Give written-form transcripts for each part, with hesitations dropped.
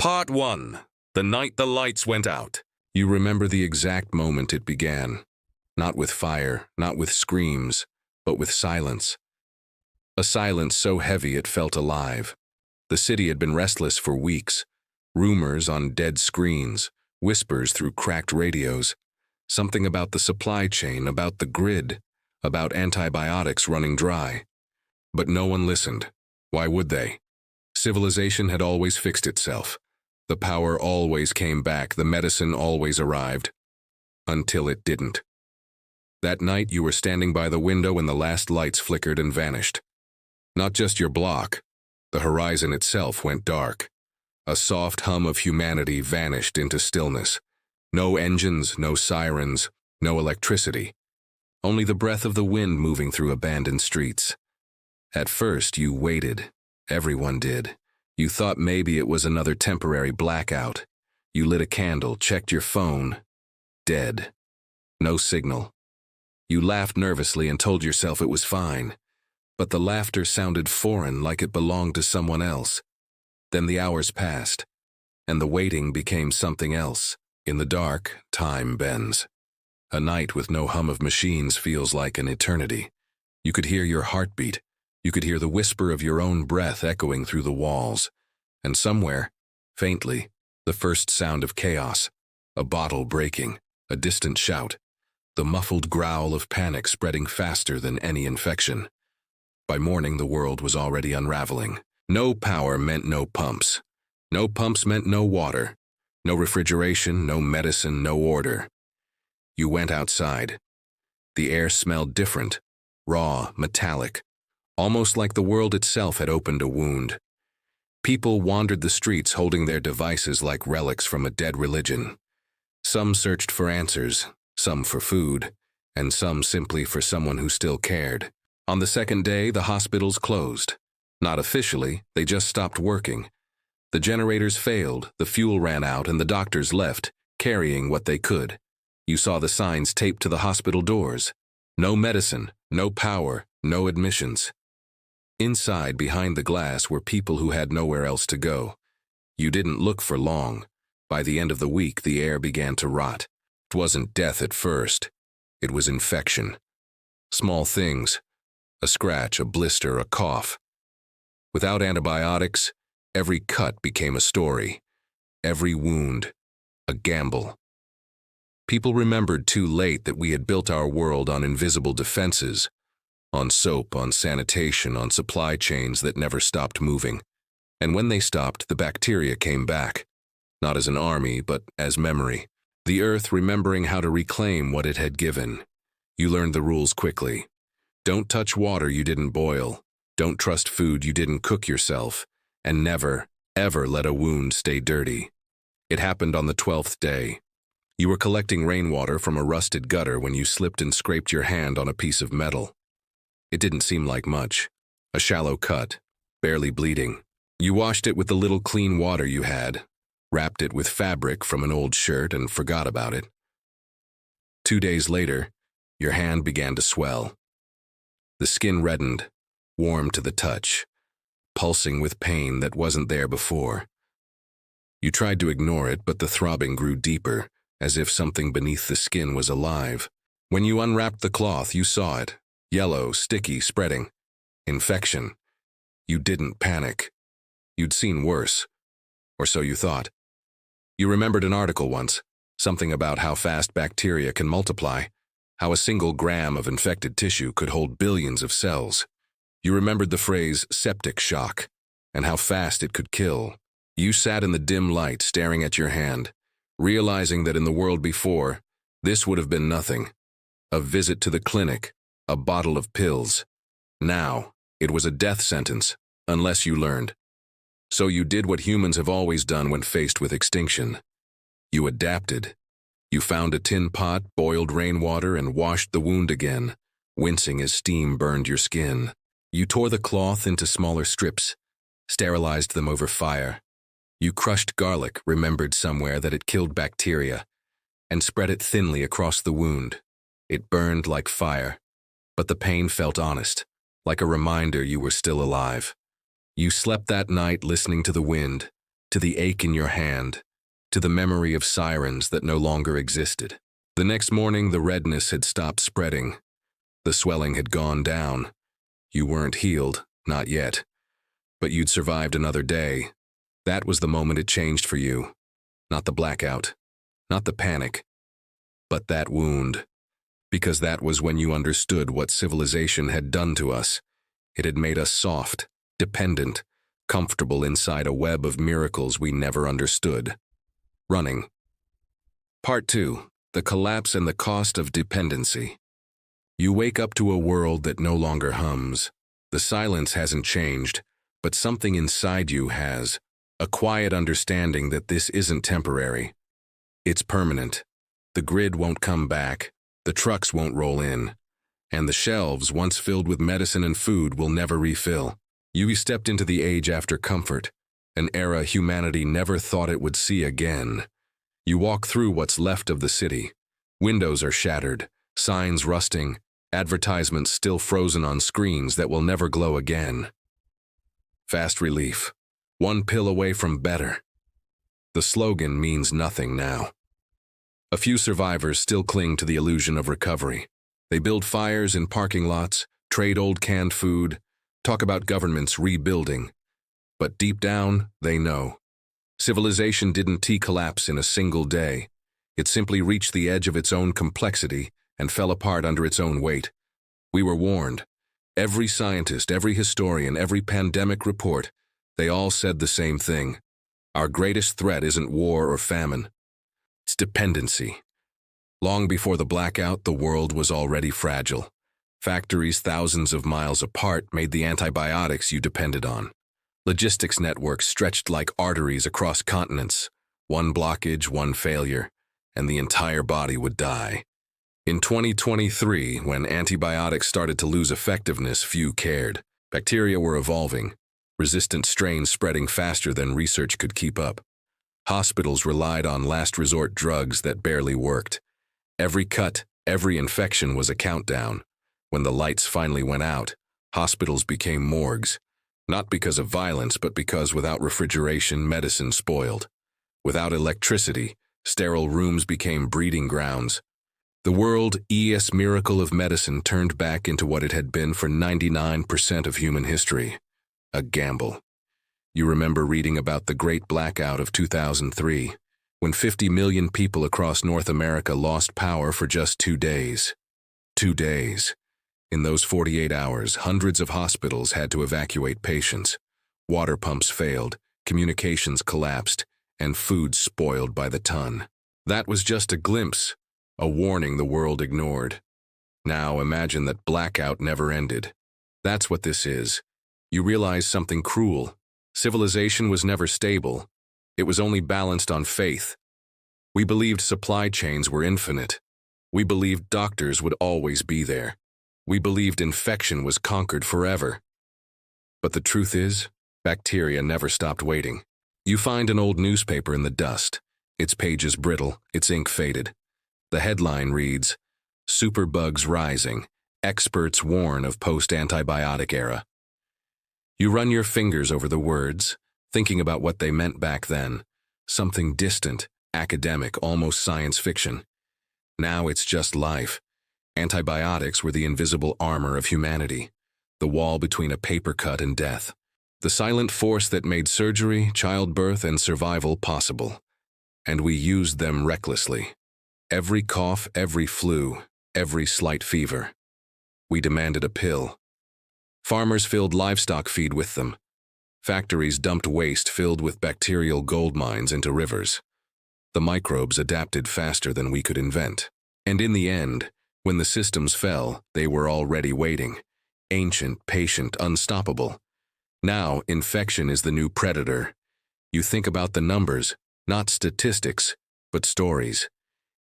Part 1. The night the lights went out. You remember the exact moment it began. Not with fire, not with screams, but with silence. A silence so heavy it felt alive. The city had been restless for weeks. Rumors on dead screens, whispers through cracked radios. Something about the supply chain, about the grid, about antibiotics running dry. But no one listened. Why would they? Civilization had always fixed itself. The power always came back, the medicine always arrived. Until it didn't. That night you were standing by the window when the last lights flickered and vanished. Not just your block. The horizon itself went dark. A soft hum of humanity vanished into stillness. No engines, no sirens, no electricity. Only the breath of the wind moving through abandoned streets. At first you waited. Everyone did. You thought maybe it was another temporary blackout. You lit a candle, checked your phone. Dead. No signal. You laughed nervously and told yourself it was fine. But the laughter sounded foreign, like it belonged to someone else. Then the hours passed, and the waiting became something else. In the dark, time bends. A night with no hum of machines feels like an eternity. You could hear your heartbeat. You could hear the whisper of your own breath echoing through the walls. And somewhere, faintly, the first sound of chaos. A bottle breaking, a distant shout. The muffled growl of panic spreading faster than any infection. By morning, the world was already unraveling. No power meant no pumps. No pumps meant no water. No refrigeration, no medicine, no order. You went outside. The air smelled different, raw, metallic, almost like the world itself had opened a wound. People wandered the streets holding their devices like relics from a dead religion. Some searched for answers, some for food, and some simply for someone who still cared. On the second day, the hospitals closed. Not officially, they just stopped working. The generators failed, the fuel ran out, and the doctors left, carrying what they could. You saw the signs taped to the hospital doors. No medicine, no power, no admissions. Inside, behind the glass, were people who had nowhere else to go. You didn't look for long. By the end of the week, the air began to rot. It wasn't death at first. It was infection. Small things. A scratch, a blister, a cough. Without antibiotics, every cut became a story. Every wound, a gamble. People remembered too late that we had built our world on invisible defenses. On soap, on sanitation, on supply chains that never stopped moving. And when they stopped, the bacteria came back. Not as an army, but as memory. The earth remembering how to reclaim what it had given. You learned the rules quickly. Don't touch water you didn't boil. Don't trust food you didn't cook yourself. And never, ever let a wound stay dirty. It happened on the 12th day. You were collecting rainwater from a rusted gutter when you slipped and scraped your hand on a piece of metal. It didn't seem like much. A shallow cut, barely bleeding. You washed it with the little clean water you had, wrapped it with fabric from an old shirt and forgot about it. 2 days later, your hand began to swell. The skin reddened, warm to the touch, pulsing with pain that wasn't there before. You tried to ignore it, but the throbbing grew deeper, as if something beneath the skin was alive. When you unwrapped the cloth, you saw it. Yellow, sticky, spreading. Infection. You didn't panic. You'd seen worse. Or so you thought. You remembered an article once, something about how fast bacteria can multiply, how a single gram of infected tissue could hold billions of cells. You remembered the phrase septic shock, and how fast it could kill. You sat in the dim light staring at your hand, realizing that in the world before, this would have been nothing. A visit to the clinic. A bottle of pills. Now, it was a death sentence, unless you learned. So you did what humans have always done when faced with extinction. You adapted. You found a tin pot, boiled rainwater, and washed the wound again, wincing as steam burned your skin. You tore the cloth into smaller strips, sterilized them over fire. You crushed garlic, remembered somewhere that it killed bacteria, and spread it thinly across the wound. It burned like fire. But the pain felt honest, like a reminder you were still alive. You slept that night listening to the wind, to the ache in your hand, to the memory of sirens that no longer existed. The next morning, the redness had stopped spreading. The swelling had gone down. You weren't healed, not yet. But you'd survived another day. That was the moment it changed for you. Not the blackout, not the panic, but that wound. Because that was when you understood what civilization had done to us. It had made us soft, dependent, comfortable inside a web of miracles we never understood. Running. Part 2. The collapse and the cost of dependency. You wake up to a world that no longer hums. The silence hasn't changed, but something inside you has. A quiet understanding that this isn't temporary. It's permanent. The grid won't come back, the trucks won't roll in, and the shelves, once filled with medicine and food, will never refill. You stepped into the age after comfort, an era humanity never thought it would see again. You walk through what's left of the city. Windows are shattered, signs rusting, advertisements still frozen on screens that will never glow again. Fast relief. One pill away from better. The slogan means nothing now. A few survivors still cling to the illusion of recovery. They build fires in parking lots, trade old canned food, talk about governments rebuilding. But deep down, they know. Civilization didn't collapse in a single day. It simply reached the edge of its own complexity and fell apart under its own weight. We were warned. Every scientist, every historian, every pandemic report, they all said the same thing. Our greatest threat isn't war or famine. It's dependency. Long before the blackout, the world was already fragile. Factories thousands of miles apart made the antibiotics you depended on. Logistics networks stretched like arteries across continents. One blockage, one failure, and the entire body would die. In 2023, when antibiotics started to lose effectiveness, few cared. Bacteria were evolving. Resistant strains spreading faster than research could keep up. Hospitals relied on last-resort drugs that barely worked. Every cut, every infection was a countdown. When the lights finally went out, hospitals became morgues. Not because of violence, but because without refrigeration, medicine spoiled. Without electricity, sterile rooms became breeding grounds. The world's miracle of medicine turned back into what it had been for 99% of human history. A gamble. You remember reading about the Great Blackout of 2003, when 50 million people across North America lost power for just 2 days. 2 days. In those 48 hours, hundreds of hospitals had to evacuate patients. Water pumps failed, communications collapsed, and food spoiled by the ton. That was just a glimpse, a warning the world ignored. Now imagine that blackout never ended. That's what this is. You realize something cruel. Civilization was never stable. It was only balanced on faith. We believed supply chains were infinite. We believed doctors would always be there. We believed infection was conquered forever. But the truth is, bacteria never stopped waiting. You find an old newspaper in the dust. Its pages brittle, its ink faded. The headline reads, "Superbugs Rising. Experts warn of post-antibiotic era." You run your fingers over the words, thinking about what they meant back then. Something distant, academic, almost science fiction. Now it's just life. Antibiotics were the invisible armor of humanity, the wall between a paper cut and death. The silent force that made surgery, childbirth, and survival possible. And we used them recklessly. Every cough, every flu, every slight fever. We demanded a pill. Farmers filled livestock feed with them. Factories dumped waste filled with bacterial gold mines into rivers. The microbes adapted faster than we could invent. And in the end, when the systems fell, they were already waiting. Ancient, patient, unstoppable. Now, infection is the new predator. You think about the numbers, not statistics, but stories.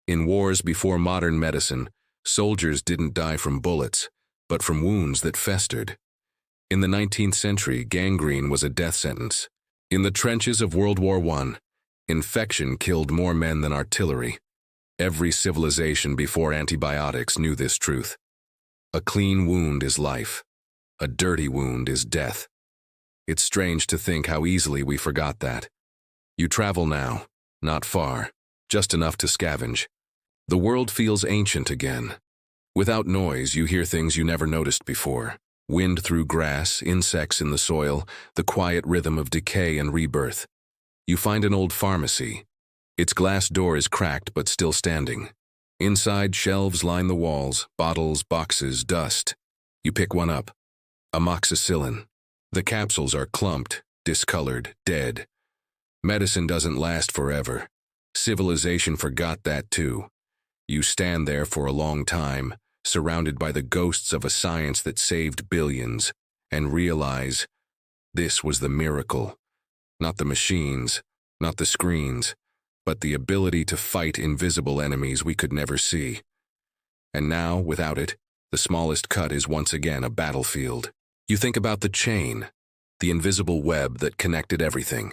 In wars before modern medicine, soldiers didn't die from bullets, but from wounds that festered. In the 19th century, gangrene was a death sentence. In the trenches of World War I, infection killed more men than artillery. Every civilization before antibiotics knew this truth. A clean wound is life. A dirty wound is death. It's strange to think how easily we forgot that. You travel now, not far, just enough to scavenge. The world feels ancient again. Without noise, you hear things you never noticed before. Wind through grass, insects in the soil, the quiet rhythm of decay and rebirth. You find an old pharmacy. Its glass door is cracked but still standing. Inside, shelves line the walls, bottles, boxes, dust. You pick one up. Amoxicillin. The capsules are clumped, discolored, dead. Medicine doesn't last forever. Civilization forgot that too. You stand there for a long time, surrounded by the ghosts of a science that saved billions, and realize this was the miracle. Not the machines, not the screens, but the ability to fight invisible enemies we could never see. And now, without it, the smallest cut is once again a battlefield. You think about the chain, the invisible web that connected everything.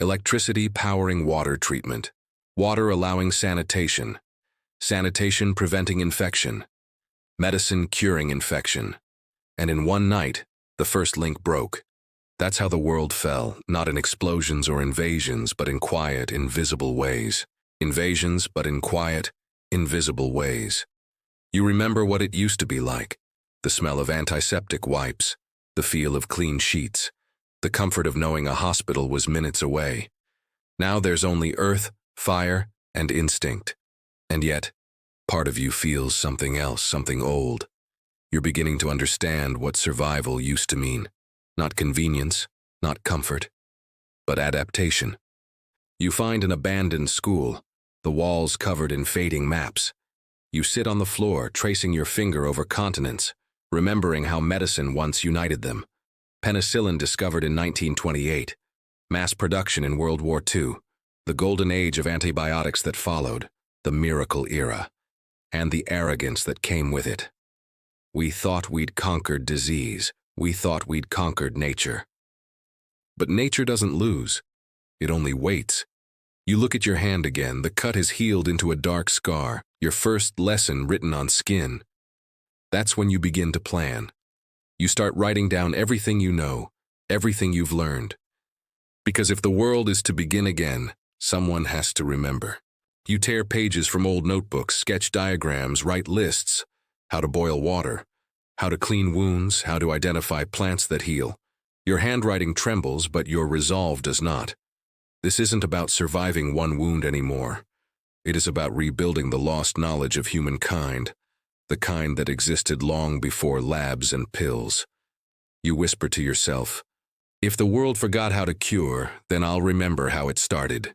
Electricity powering water treatment, water allowing sanitation, sanitation preventing infection, medicine curing infection. And in one night, the first link broke. That's how the world fell, not in explosions or invasions, but in quiet, invisible ways. Invasions, but in quiet, invisible ways. You remember what it used to be like. The smell of antiseptic wipes, the feel of clean sheets, the comfort of knowing a hospital was minutes away. Now there's only earth, fire, and instinct. And yet, part of you feels something else, something old. You're beginning to understand what survival used to mean. Not convenience, not comfort, but adaptation. You find an abandoned school, the walls covered in fading maps. You sit on the floor, tracing your finger over continents, remembering how medicine once united them. Penicillin discovered in 1928, mass production in World War II, the golden age of antibiotics that followed, the miracle era, and the arrogance that came with it. We thought we'd conquered disease. We thought we'd conquered nature. But nature doesn't lose. It only waits. You look at your hand again, the cut has healed into a dark scar, your first lesson written on skin. That's when you begin to plan. You start writing down everything you know, everything you've learned. Because if the world is to begin again, someone has to remember. You tear pages from old notebooks, sketch diagrams, write lists, how to boil water, how to clean wounds, how to identify plants that heal. Your handwriting trembles, but your resolve does not. This isn't about surviving one wound anymore. It is about rebuilding the lost knowledge of humankind, the kind that existed long before labs and pills. You whisper to yourself, if the world forgot how to cure, then I'll remember how it started.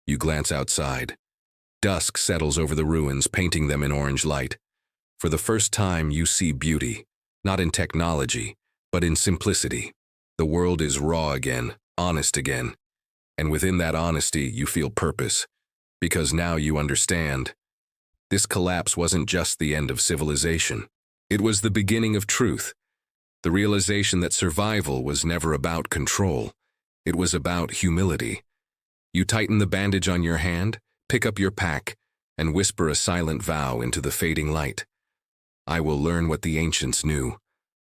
You glance outside. Dusk settles over the ruins, painting them in orange light. For the first time, you see beauty, not in technology, but in simplicity. The world is raw again, honest again. And within that honesty, you feel purpose, because now you understand. This collapse wasn't just the end of civilization. It was the beginning of truth, the realization that survival was never about control. It was about humility. You tighten the bandage on your hand, pick up your pack, and whisper a silent vow into the fading light. I will learn what the ancients knew.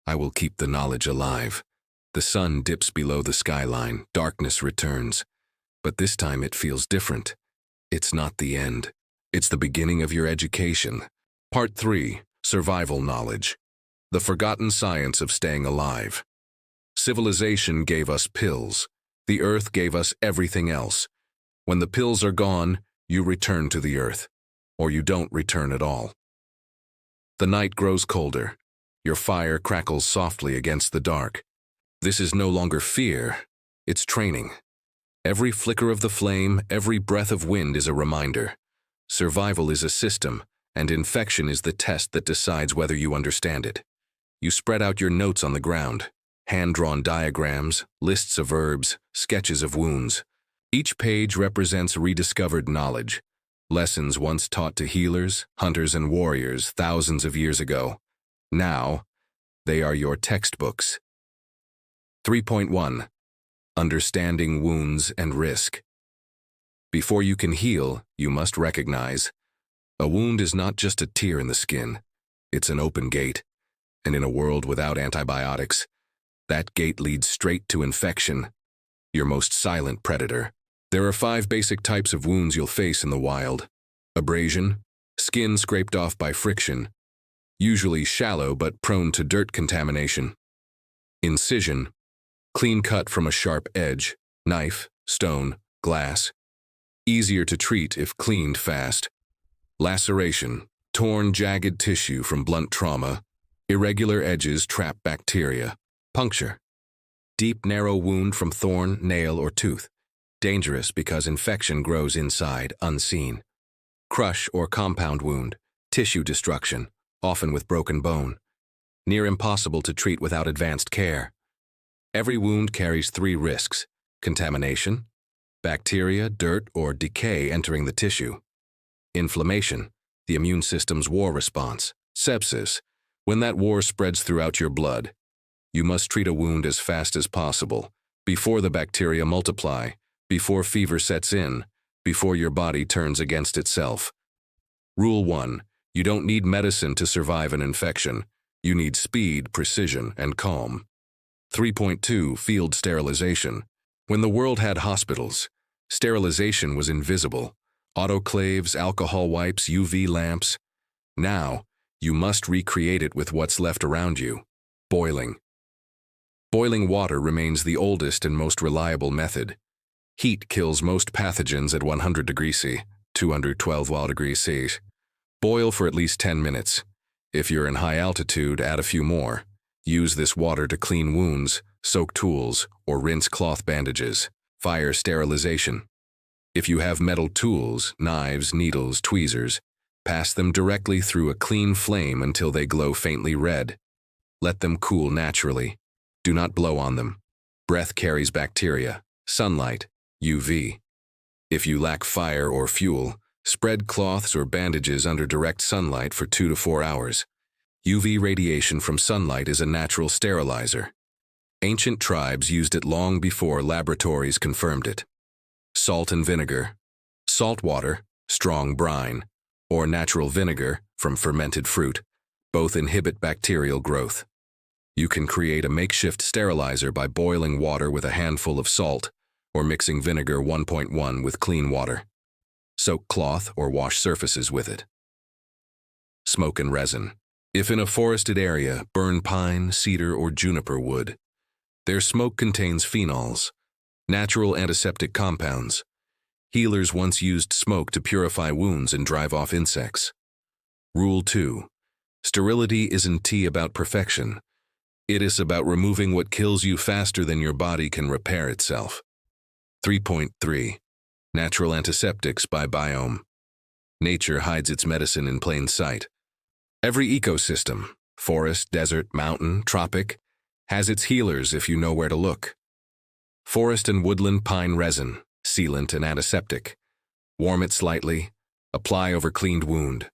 I will keep the knowledge alive. The sun dips below the skyline, darkness returns. But this time it feels different. It's not the end. It's the beginning of your education. Part 3, Survival Knowledge. The forgotten science of staying alive. Civilization gave us pills. The earth gave us everything else. When the pills are gone, you return to the earth. Or you don't return at all. The night grows colder. Your fire crackles softly against the dark. This is no longer fear, it's training. Every flicker of the flame, every breath of wind is a reminder. Survival is a system, and infection is the test that decides whether you understand it. You spread out your notes on the ground, hand-drawn diagrams, lists of herbs, sketches of wounds. Each page represents rediscovered knowledge, lessons once taught to healers, hunters, and warriors thousands of years ago. Now, they are your textbooks. 3.1. Understanding wounds and risk. Before you can heal, you must recognize. A wound is not just a tear in the skin. It's an open gate. And in a world without antibiotics, that gate leads straight to infection, your most silent predator. There are 5 basic types of wounds you'll face in the wild. Abrasion, skin scraped off by friction, usually shallow but prone to dirt contamination. Incision, clean cut from a sharp edge, knife, stone, glass, easier to treat if cleaned fast. Laceration, torn, jagged tissue from blunt trauma, irregular edges trap bacteria. Puncture, deep, narrow wound from thorn, nail, or tooth, dangerous because infection grows inside, unseen. Crush or compound wound, tissue destruction, often with broken bone, near impossible to treat without advanced care. Every wound carries 3 risks: contamination, bacteria, dirt, or decay entering the tissue; inflammation, the immune system's war response; sepsis, when that war spreads throughout your blood. You must treat a wound as fast as possible, before the bacteria multiply, before fever sets in, before your body turns against itself. Rule 1. You don't need medicine to survive an infection. You need speed, precision, and calm. 3.2. Field sterilization. When the world had hospitals, sterilization was invisible. Autoclaves, alcohol wipes, UV lamps. Now, you must recreate it with what's left around you. Boiling. Boiling water remains the oldest and most reliable method. Heat kills most pathogens at 100 degrees C, 212 degrees C. Boil for at least 10 minutes. If you're in high altitude, add a few more. Use this water to clean wounds, soak tools, or rinse cloth bandages. Fire sterilization. If you have metal tools, knives, needles, tweezers, pass them directly through a clean flame until they glow faintly red. Let them cool naturally. Do not blow on them. Breath carries bacteria. Sunlight, UV. If you lack fire or fuel, spread cloths or bandages under direct sunlight for 2 to 4 hours. UV radiation from sunlight is a natural sterilizer. Ancient tribes used it long before laboratories confirmed it. Salt and vinegar. Salt water, strong brine, or natural vinegar from fermented fruit, both inhibit bacterial growth. You can create a makeshift sterilizer by boiling water with a handful of salt or mixing vinegar 1.1 with clean water. Soak cloth or wash surfaces with it. Smoke and resin. If in a forested area, burn pine, cedar, or juniper wood. Their smoke contains phenols, natural antiseptic compounds. Healers once used smoke to purify wounds and drive off insects. Rule 2. Sterility isn't about perfection. It is about removing what kills you faster than your body can repair itself. 3.3. Natural antiseptics by biome. Nature hides its medicine in plain sight. Every ecosystem, forest, desert, mountain, tropic, has its healers if you know where to look. Forest and woodland pine resin, sealant and antiseptic. Warm it slightly, apply over cleaned wound.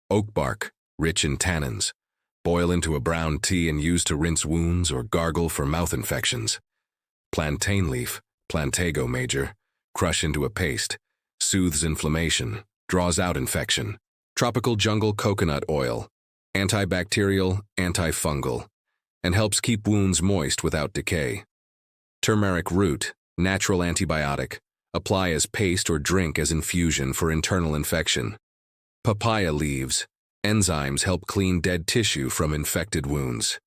Oak bark, rich in tannins. Boil into a brown tea and use to rinse wounds or gargle for mouth infections. Plantain leaf, Plantago major, crush into a paste, soothes inflammation, draws out infection. Tropical jungle coconut oil, antibacterial, antifungal, and helps keep wounds moist without decay. Turmeric root, natural antibiotic, apply as paste or drink as infusion for internal infection. Papaya leaves, enzymes help clean dead tissue from infected wounds.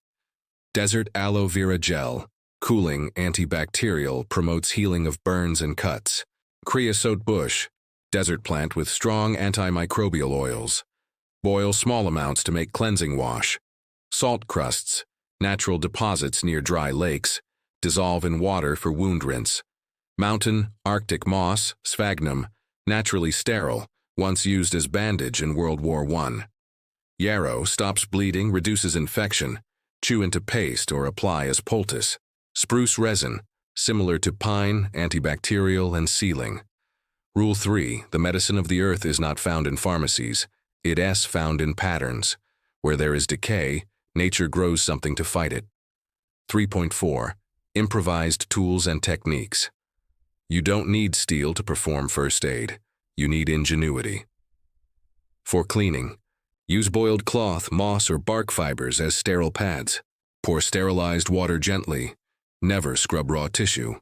Desert aloe vera gel, cooling, antibacterial, promotes healing of burns and cuts. Creosote bush, desert plant with strong antimicrobial oils. Boil small amounts to make cleansing wash. Salt crusts, natural deposits near dry lakes, dissolve in water for wound rinse. Mountain, Arctic moss, sphagnum, naturally sterile, once used as bandage in World War I. Yarrow stops bleeding, reduces infection. Chew into paste or apply as poultice. Spruce resin, similar to pine, antibacterial and sealing. Rule 3. The medicine of the earth is not found in pharmacies. It is found in patterns. Where there is decay, nature grows something to fight it. 3.4. Improvised tools and techniques. You don't need steel to perform first aid. You need ingenuity. For cleaning, use boiled cloth, moss, or bark fibers as sterile pads. Pour sterilized water gently. Never scrub raw tissue.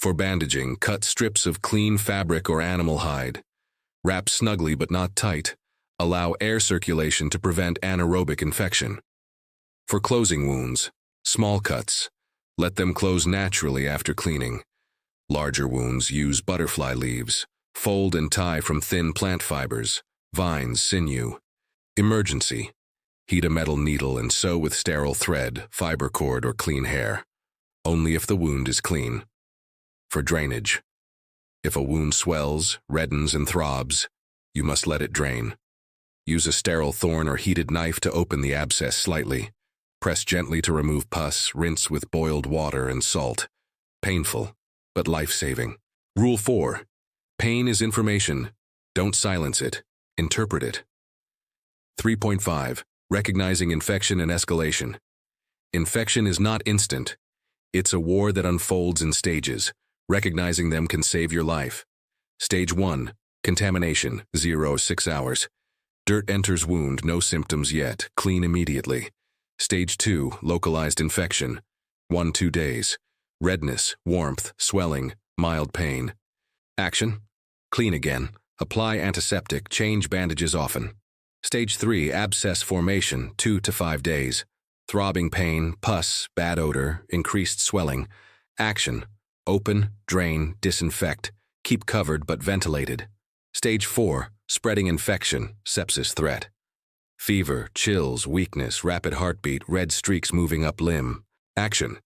For bandaging, cut strips of clean fabric or animal hide. Wrap snugly but not tight. Allow air circulation to prevent anaerobic infection. For closing wounds, small cuts. Let them close naturally after cleaning. Larger wounds, use butterfly leaves. Fold and tie from thin plant fibers, vines, sinew. Emergency. Heat a metal needle and sew with sterile thread, fiber cord, or clean hair. Only if the wound is clean. For drainage. If a wound swells, reddens, and throbs, you must let it drain. Use a sterile thorn or heated knife to open the abscess slightly. Press gently to remove pus, rinse with boiled water and salt. Painful, but life-saving. Rule 4. Pain is information. Don't silence it. Interpret it. 3.5. Recognizing infection and escalation. Infection is not instant. It's a war that unfolds in stages. Recognizing them can save your life. Stage 1. Contamination, 0-6 hours. Dirt enters wound, no symptoms yet, clean immediately. Stage 2. Localized infection, 1-2 days. Redness, warmth, swelling, mild pain. Action. Clean again. Apply antiseptic, change bandages often. Stage 3. Abscess formation, 2 to 5 days. Throbbing pain, pus, bad odor, increased swelling. Action. Open, drain, disinfect. Keep covered but ventilated. Stage 4. Spreading infection, sepsis threat. Fever, chills, weakness, rapid heartbeat, red streaks moving up limb. Action.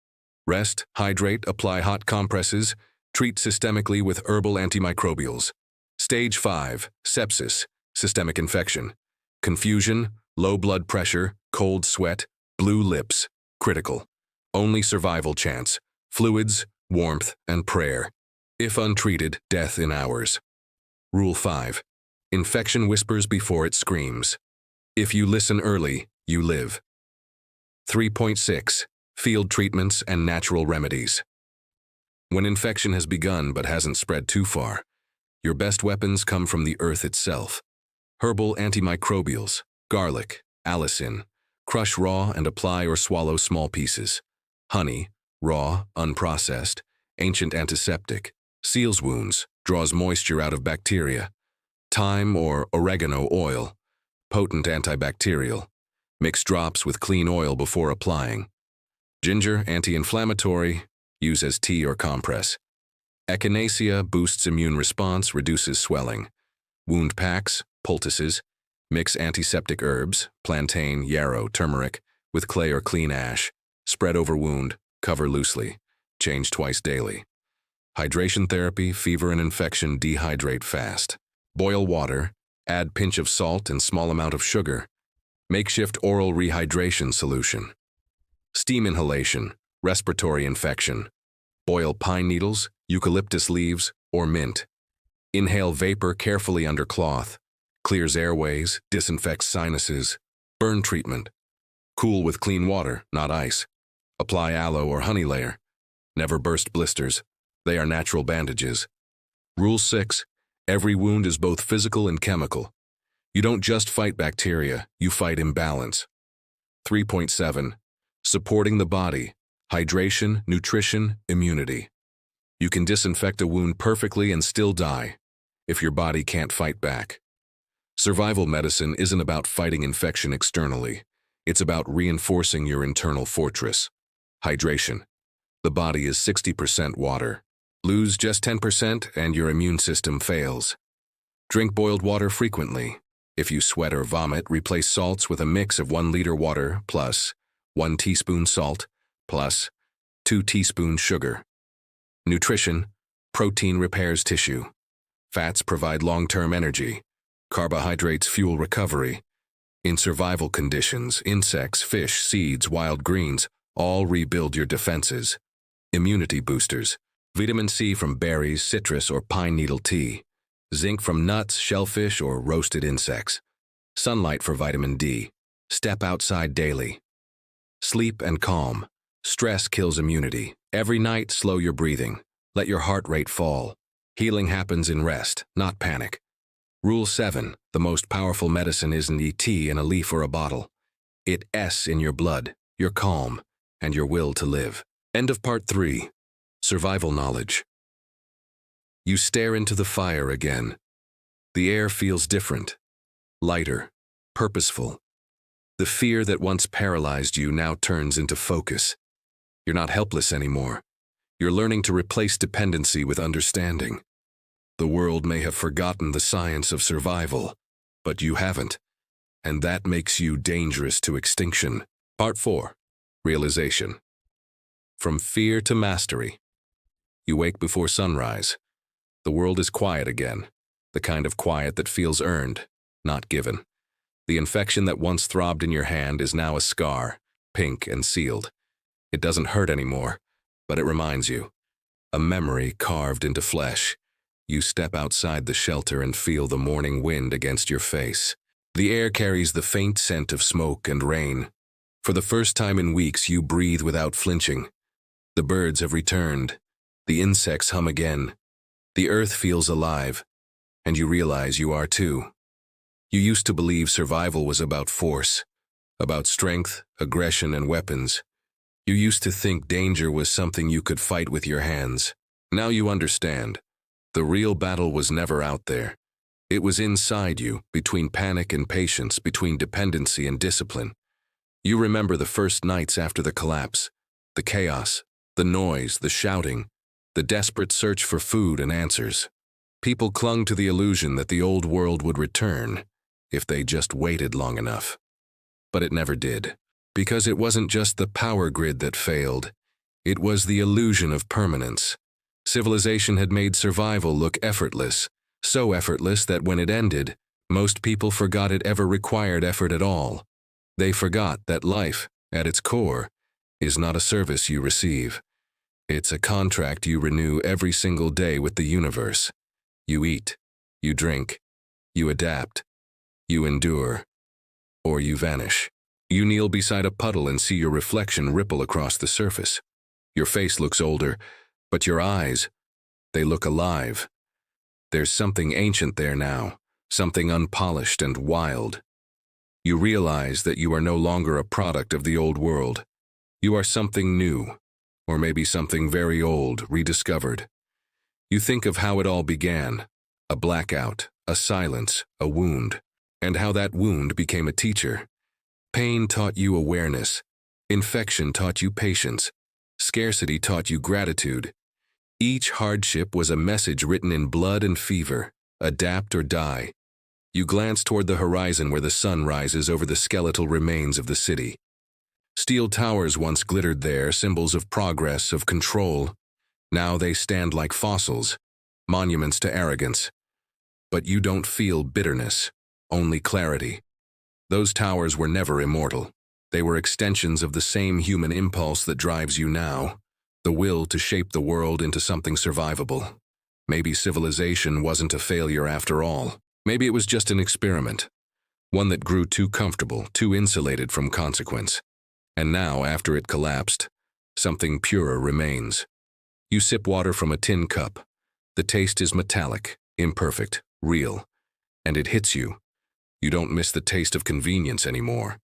Rest, hydrate, apply hot compresses. Treat systemically with herbal antimicrobials. Stage 5. Sepsis, systemic infection. Confusion, low blood pressure, cold sweat, blue lips. Critical. Only survival chance. Fluids, warmth, and prayer. If untreated, death in hours. Rule 5. Infection whispers before it screams. If you listen early, you live. 3.6. Field treatments and natural remedies. When infection has begun but hasn't spread too far, your best weapons come from the earth itself. Herbal antimicrobials, garlic, allicin. Crush raw and apply or swallow small pieces. Honey, raw, unprocessed, ancient antiseptic. Seals wounds, draws moisture out of bacteria. Thyme or oregano oil, potent antibacterial. Mix drops with clean oil before applying. Ginger, anti-inflammatory, use as tea or compress. Echinacea boosts immune response, reduces swelling. Wound packs, poultices. Mix antiseptic herbs, plantain, yarrow, turmeric, with clay or clean ash. Spread over wound, cover loosely. Change twice daily. Hydration therapy, fever and infection, dehydrate fast. Boil water, add pinch of salt and small amount of sugar. Makeshift oral rehydration solution. Steam inhalation, respiratory infection. Boil pine needles, eucalyptus leaves, or mint. Inhale vapor carefully under cloth. Clears airways, disinfects sinuses. Burn treatment. Cool with clean water, not ice. Apply aloe or honey layer. Never burst blisters. They are natural bandages. Rule 6. Every wound is both physical and chemical. You don't just fight bacteria, you fight imbalance. 3.7. Supporting the body. Hydration, nutrition, immunity. You can disinfect a wound perfectly and still die if your body can't fight back. Survival medicine isn't about fighting infection externally. It's about reinforcing your internal fortress. Hydration. The body is 60% water. Lose just 10% and your immune system fails. Drink boiled water frequently. If you sweat or vomit, replace salts with a mix of 1 liter water plus 1 teaspoon salt plus 2 teaspoons sugar. Nutrition. Protein repairs tissue. Fats provide long-term energy. Carbohydrates fuel recovery. In survival conditions, insects, fish, seeds, wild greens all rebuild your defenses. Immunity boosters. Vitamin C from berries, citrus, or pine needle tea. Zinc from nuts, shellfish, or roasted insects. Sunlight for vitamin D. Step outside daily. Sleep and calm. Stress kills immunity. Every night, slow your breathing. Let your heart rate fall. Healing happens in rest, not panic. Rule 7. The most powerful medicine isn't a tea in a leaf or a bottle. It's in your blood, your calm, and your will to live. End of part 3. Survival knowledge. You stare into the fire again. The air feels different, lighter, purposeful. The fear that once paralyzed you now turns into focus. You're not helpless anymore. You're learning to replace dependency with understanding. The world may have forgotten the science of survival, but you haven't, and that makes you dangerous to extinction. Part 4. Realization. From fear to mastery. You wake before sunrise. The world is quiet again, the kind of quiet that feels earned, not given. The infection that once throbbed in your hand is now a scar, pink and sealed. It doesn't hurt anymore, but it reminds you. A memory carved into flesh. You step outside the shelter and feel the morning wind against your face. The air carries the faint scent of smoke and rain. For the first time in weeks, you breathe without flinching. The birds have returned. The insects hum again. The earth feels alive, and you realize you are too. You used to believe survival was about force, about strength, aggression, and weapons. You used to think danger was something you could fight with your hands. Now you understand. The real battle was never out there. It was inside you, between panic and patience, between dependency and discipline. You remember the first nights after the collapse, the chaos, the noise, the shouting, the desperate search for food and answers. People clung to the illusion that the old world would return if they just waited long enough. But it never did. Because it wasn't just the power grid that failed, it was the illusion of permanence. Civilization had made survival look effortless, so effortless that when it ended, most people forgot it ever required effort at all. They forgot that life, at its core, is not a service you receive. It's a contract you renew every single day with the universe. You eat, you drink, you adapt, you endure, or you vanish. You kneel beside a puddle and see your reflection ripple across the surface. Your face looks older, but your eyes, they look alive. There's something ancient there now, something unpolished and wild. You realize that you are no longer a product of the old world. You are something new, or maybe something very old, rediscovered. You think of how it all began, a blackout, a silence, a wound, and how that wound became a teacher. Pain taught you awareness. Infection taught you patience. Scarcity taught you gratitude. Each hardship was a message written in blood and fever. Adapt or die. You glance toward the horizon where the sun rises over the skeletal remains of the city. Steel towers once glittered there, symbols of progress, of control. Now they stand like fossils, monuments to arrogance. But you don't feel bitterness, only clarity. Those towers were never immortal. They were extensions of the same human impulse that drives you now, the will to shape the world into something survivable. Maybe civilization wasn't a failure after all. Maybe it was just an experiment, one that grew too comfortable, too insulated from consequence. And now, after it collapsed, something purer remains. You sip water from a tin cup. The taste is metallic, imperfect, real, and it hits you. You don't miss the taste of convenience anymore.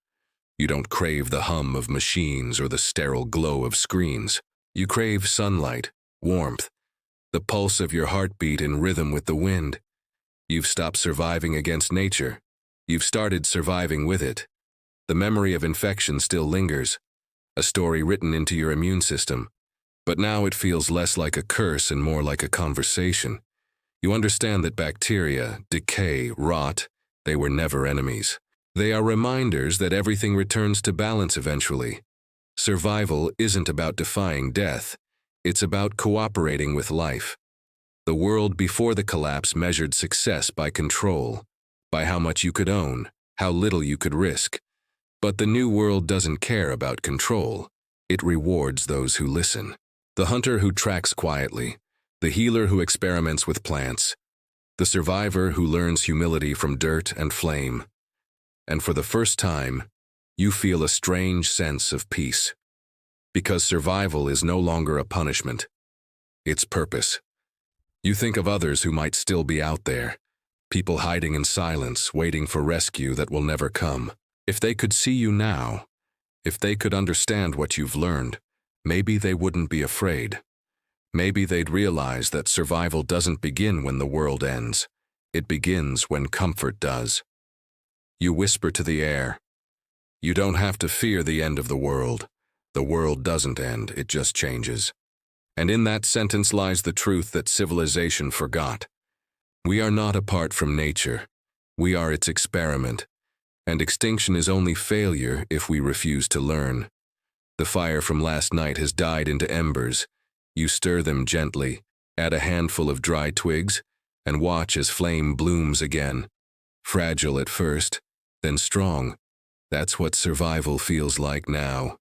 You don't crave the hum of machines or the sterile glow of screens. You crave sunlight, warmth, the pulse of your heartbeat in rhythm with the wind. You've stopped surviving against nature. You've started surviving with it. The memory of infection still lingers, a story written into your immune system. But now it feels less like a curse and more like a conversation. You understand that bacteria, decay, rot, they were never enemies. They are reminders that everything returns to balance eventually. Survival isn't about defying death. It's about cooperating with life. The world before the collapse measured success by control, by how much you could own, how little you could risk. But the new world doesn't care about control. It rewards those who listen. The hunter who tracks quietly, the healer who experiments with plants, the survivor who learns humility from dirt and flame. And for the first time, you feel a strange sense of peace. Because survival is no longer a punishment. It's purpose. You think of others who might still be out there, people hiding in silence, waiting for rescue that will never come. If they could see you now, if they could understand what you've learned, maybe they wouldn't be afraid. Maybe they'd realize that survival doesn't begin when the world ends. It begins when comfort does. You whisper to the air, "You don't have to fear the end of the world. The world doesn't end, it just changes." And in that sentence lies the truth that civilization forgot. We are not apart from nature. We are its experiment. And extinction is only failure if we refuse to learn. The fire from last night has died into embers. You stir them gently, add a handful of dry twigs, and watch as flame blooms again. Fragile at first, then strong. That's what survival feels like now.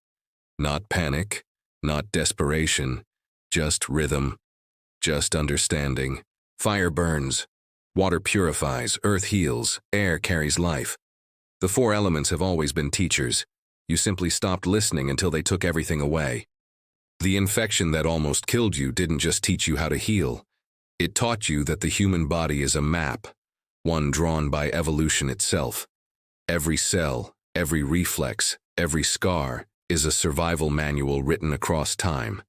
Not panic, not desperation, just rhythm, just understanding. Fire burns, water purifies, earth heals, air carries life. The four elements have always been teachers. You simply stopped listening until they took everything away. The infection that almost killed you didn't just teach you how to heal. It taught you that the human body is a map, one drawn by evolution itself. Every cell, every reflex, every scar is a survival manual written across time.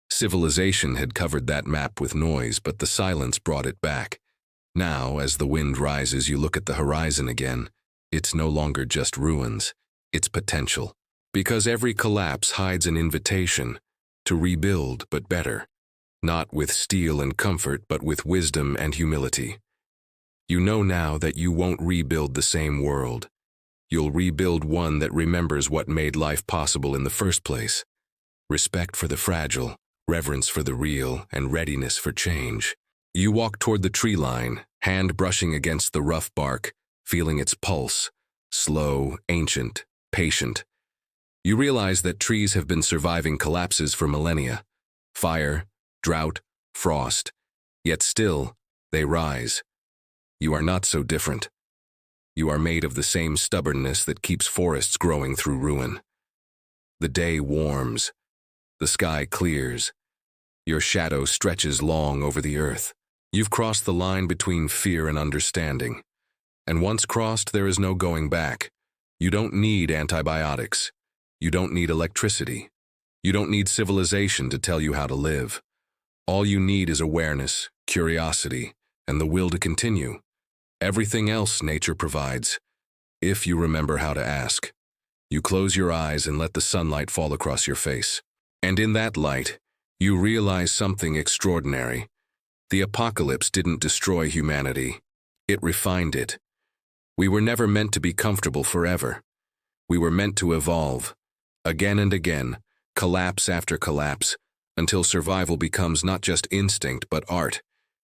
Civilization had covered that map with noise, but the silence brought it back. Now, as the wind rises, you look at the horizon again. It's no longer just ruins, it's potential. Because every collapse hides an invitation to rebuild, but better. Not with steel and comfort, but with wisdom and humility. You know now that you won't rebuild the same world. You'll rebuild one that remembers what made life possible in the first place. Respect for the fragile, reverence for the real, and readiness for change. You walk toward the tree line, hand brushing against the rough bark, feeling its pulse, slow, ancient, patient. You realize that trees have been surviving collapses for millennia. Fire, drought, frost. Yet still, they rise. You are not so different. You are made of the same stubbornness that keeps forests growing through ruin. The day warms. The sky clears. Your shadow stretches long over the earth. You've crossed the line between fear and understanding. And once crossed, there is no going back. You don't need antibiotics. You don't need electricity. You don't need civilization to tell you how to live. All you need is awareness, curiosity, and the will to continue. Everything else nature provides, if you remember how to ask. You close your eyes and let the sunlight fall across your face. And in that light, you realize something extraordinary. The apocalypse didn't destroy humanity. It refined it. We were never meant to be comfortable forever. We were meant to evolve. Again and again, collapse after collapse, until survival becomes not just instinct but art.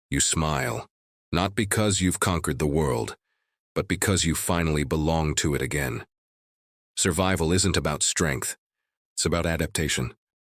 You smile, not because you've conquered the world, but because you finally belong to it again. Survival isn't about strength, it's about adaptation.